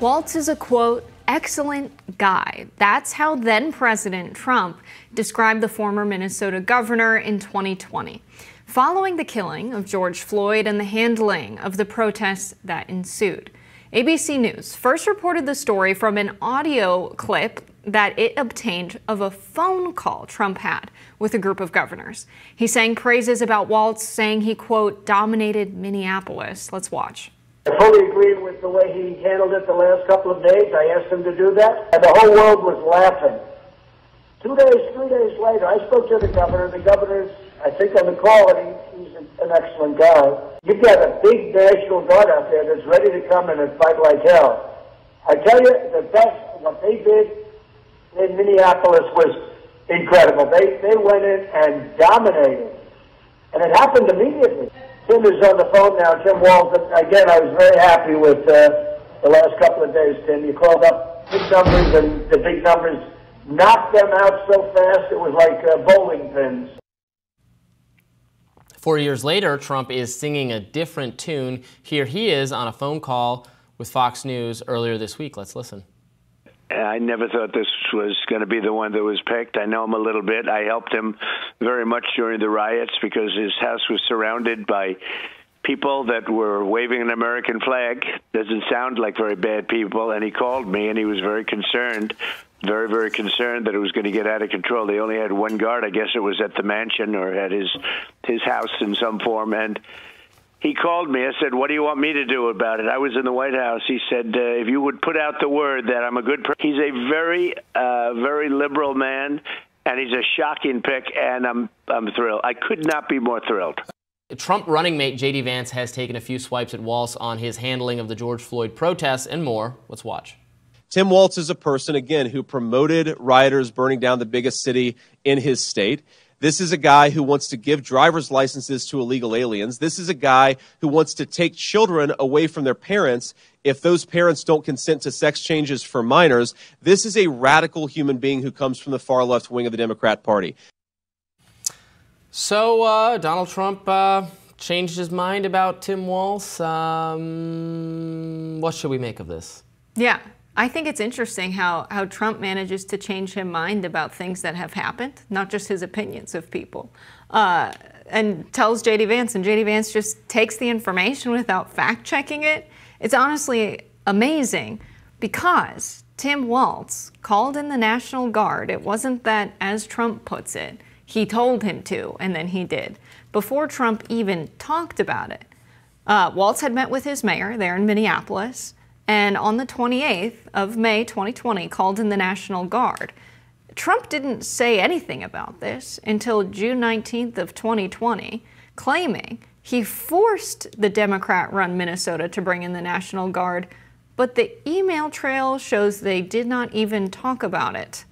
Walz is a, quote, excellent guy. That's how then President Trump described the former Minnesota governor in 2020, following the killing of George Floyd and the handling of the protests that ensued. ABC News first reported the story from an audio clip that it obtained of a phone call Trump had with a group of governors. He sang praises about Walz, saying he, quote, dominated Minneapolis. Let's watch. I fully agree with the way he handled it the last couple of days. I asked him to do that, and the whole world was laughing. 3 days later, I spoke to the governor. The governor's, I think, on the call, and he's an excellent guy. You've got a big National Guard out there that's ready to come in and fight like hell. I tell you, the best, what they did in Minneapolis was incredible. They went in and dominated, and it happened immediately. Tim is on the phone now. Tim Walz. Again, I was very happy with the last couple of days, Tim. You called up big numbers, and the big numbers knocked them out so fast it was like bowling pins. 4 years later, Trump is singing a different tune. Here he is on a phone call with Fox News earlier this week. Let's listen. I never thought this was going to be the one that was picked. I know him a little bit. I helped him very much during the riots because his house was surrounded by people that were waving an American flag. Doesn't sound like very bad people. And he called me, and he was very concerned, very, very concerned that it was going to get out of control. They only had one guard. I guess it was at the mansion or at his house in some form. And he called me. I said, what do you want me to do about it? I was in the White House. He said, if you would put out the word that I'm a good person. He's a very, very liberal man, and he's a shocking pick, and I'm thrilled. I could not be more thrilled. Trump running mate J.D. Vance has taken a few swipes at Walz on his handling of the George Floyd protests and more. Let's watch. Tim Walz is a person, again, who promoted rioters burning down the biggest city in his state. This is a guy who wants to give driver's licenses to illegal aliens. This is a guy who wants to take children away from their parents if those parents don't consent to sex changes for minors. This is a radical human being who comes from the far left wing of the Democrat Party. So Donald Trump changed his mind about Tim Walz. What should we make of this? Yeah. I think it's interesting how Trump manages to change his mind about things that have happened, not just his opinions of people, and tells J.D. Vance, and J.D. Vance just takes the information without fact-checking it. It's honestly amazing because Tim Walz called in the National Guard. It wasn't that, as Trump puts it, he told him to, and then he did. Before Trump even talked about it, Walz had met with his mayor there in Minneapolis, and on the 28th of May 2020 called in the National Guard. Trump didn't say anything about this until June 19th of 2020, claiming he forced the Democrat-run Minnesota to bring in the National Guard, but the email trail shows they did not even talk about it.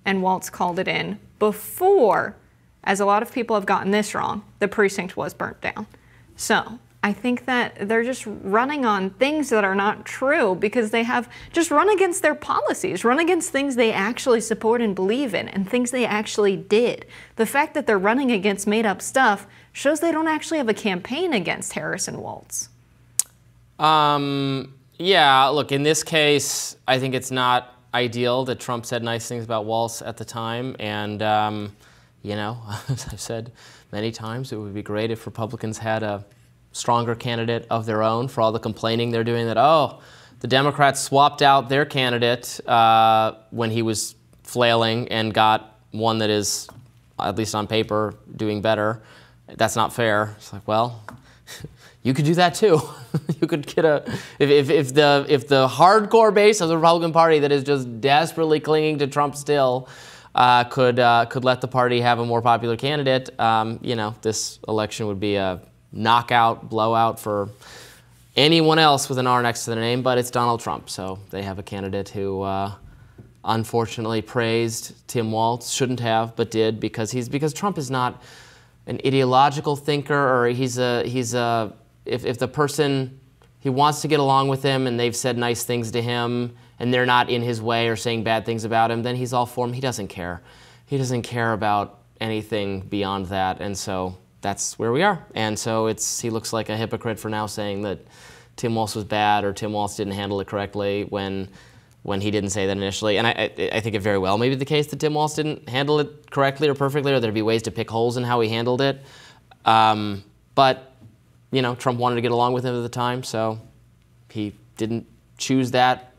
And Walz called it in before, as a lot of people have gotten this wrong, the precinct was burnt down. So I think that they're just running on things that are not true because they have just run against their policies, run against things they actually support and believe in, and things they actually did. The fact that they're running against made-up stuff shows they don't actually have a campaign against Harris and Walz. Yeah, look, in this case, I think it's not ideal that Trump said nice things about Walz at the time. And, you know, as I've said many times, it would be great if Republicans had a stronger candidate of their own for all the complaining they're doing that, oh, the Democrats swapped out their candidate when he was flailing and got one that is, at least on paper, doing better. That's not fair. It's like, well, you could do that too. You could get if the hardcore base of the Republican Party that is just desperately clinging to Trump still could let the party have a more popular candidate, you know, this election would be a knockout, blowout for anyone else with an R next to their name, but it's Donald Trump. So they have a candidate who unfortunately praised Tim Walz, shouldn't have, but did because Trump is not an ideological thinker, or if the person, he wants to get along with him and they've said nice things to him and they're not in his way or saying bad things about him, then he's all for him. He doesn't care. He doesn't care about anything beyond that, and so that's where we are. And so he looks like a hypocrite for now saying that Tim Walz was bad or Tim Walz didn't handle it correctly when he didn't say that initially. And I think it very well may be the case that Tim Walz didn't handle it correctly or perfectly, or there'd be ways to pick holes in how he handled it. But, you know, Trump wanted to get along with him at the time, so he didn't choose that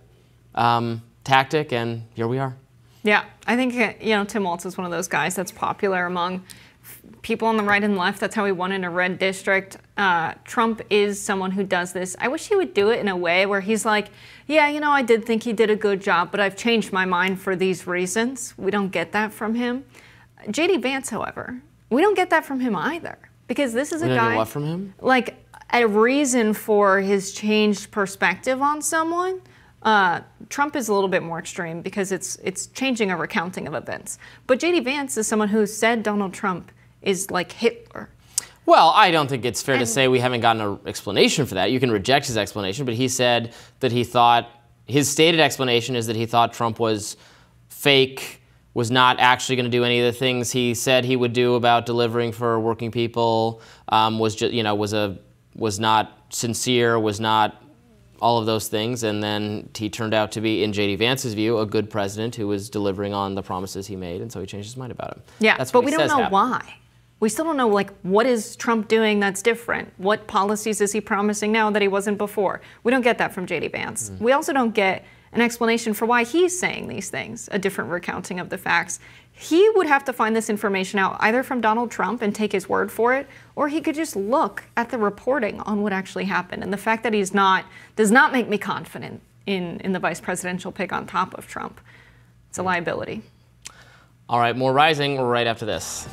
tactic, and here we are. Yeah, I think, you know, Tim Walz is one of those guys that's popular among people on the right and left. That's how he won in a red district. Trump is someone who does this. I wish he would do it in a way where he's like, yeah, you know, I did think he did a good job, but I've changed my mind for these reasons. We don't get that from him. J.D. Vance, however, we don't get that from him either. Because this is a guy, we don't get what from him? Like a reason for his changed perspective on someone. Trump is a little bit more extreme because it's changing a recounting of events. But J.D. Vance is someone who said Donald Trump is like Hitler. Well, I don't think it's fair to say we haven't gotten an explanation for that. You can reject his explanation, but he said that he thought, his stated explanation is that he thought Trump was fake, was not actually going to do any of the things he said he would do about delivering for working people, was just, you know, was not sincere, was not all of those things, and then he turned out to be, in J.D. Vance's view, a good president who was delivering on the promises he made, and so he changed his mind about him. Yeah, that's but we don't know why. We still don't know, like, what is Trump doing that's different? What policies is he promising now that he wasn't before? We don't get that from J.D. Vance. Mm-hmm. We also don't get an explanation for why he's saying these things, a different recounting of the facts. He would have to find this information out either from Donald Trump and take his word for it, or he could just look at the reporting on what actually happened. And the fact that he's not does not make me confident in the vice presidential pick on top of Trump. It's a liability. All right, more Rising right after this.